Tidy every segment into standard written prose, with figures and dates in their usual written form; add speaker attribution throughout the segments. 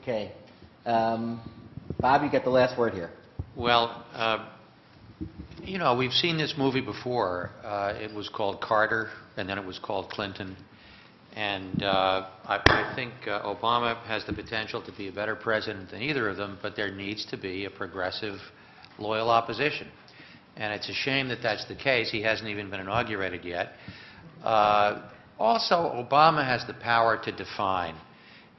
Speaker 1: Okay. Bob, you get the last word here.
Speaker 2: Well, we've seen this movie before. It was called Carter, and then it was called Clinton. And I think Obama has the potential to be a better president than either of them, but there needs to be a progressive, loyal opposition. And it's a shame that that's the case. He hasn't even been inaugurated yet. Also, Obama has the power to define.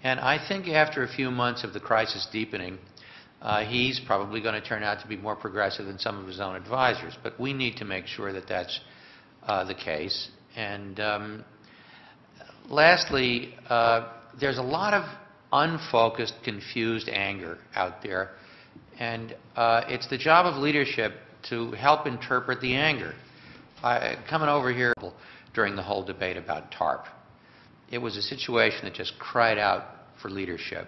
Speaker 2: And I think after a few months of the crisis deepening, he's probably going to turn out to be more progressive than some of his own advisors. But we need to make sure that that's the case. And lastly, there's a lot of unfocused, confused anger out there. And it's the job of leadership to help interpret the anger. Coming over here during the whole debate about TARP, it was a situation that just cried out for leadership.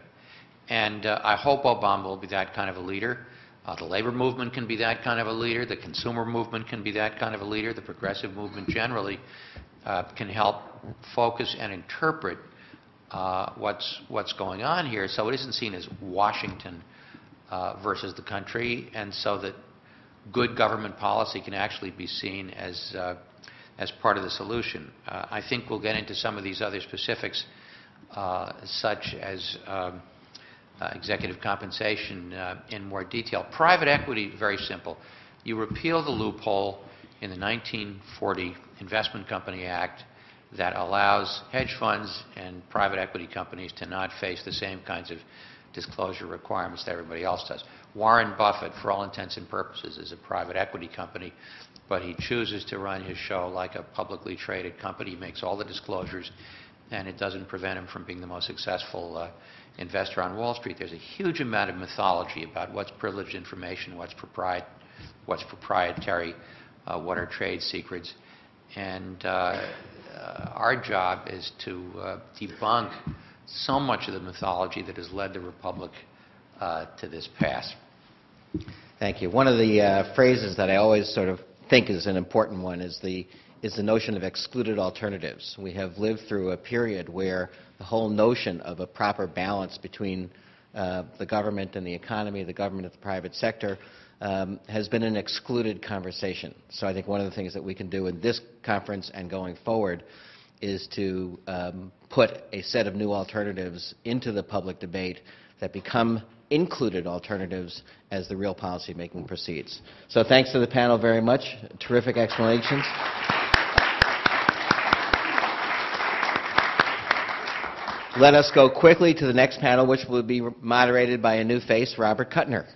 Speaker 2: And I hope Obama will be that kind of a leader. The labor movement can be that kind of a leader. The consumer movement can be that kind of a leader. The progressive movement generally can help focus and interpret what's going on here, so it isn't seen as Washington versus the country, and so that good government policy can actually be seen as part of the solution. I think we'll get into some of these other specifics, such as executive compensation in more detail. Private equity, very simple. You repeal the loophole in the 1940 Investment Company Act that allows hedge funds and private equity companies to not face the same kinds of disclosure requirements that everybody else does. Warren Buffett, for all intents and purposes, is a private equity company, but he chooses to run his show like a publicly traded company. He makes all the disclosures, and it doesn't prevent him from being the most successful investor on Wall Street. There's a huge amount of mythology about what's privileged information, what's proprietary, what are trade secrets, and our job is to debunk so much of the mythology that has led the Republic to this pass.
Speaker 1: Thank you. One of the phrases that I always sort of think is an important one is the notion of excluded alternatives. We have lived through a period where the whole notion of a proper balance between the government and the economy, the government and the private sector, has been an excluded conversation. So I think one of the things that we can do in this conference and going forward is to put a set of new alternatives into the public debate that become included alternatives as the real policy making proceeds. So thanks to the panel very much. Terrific explanations. Let us go quickly to the next panel, which will be moderated by a new face, Robert Kuttner.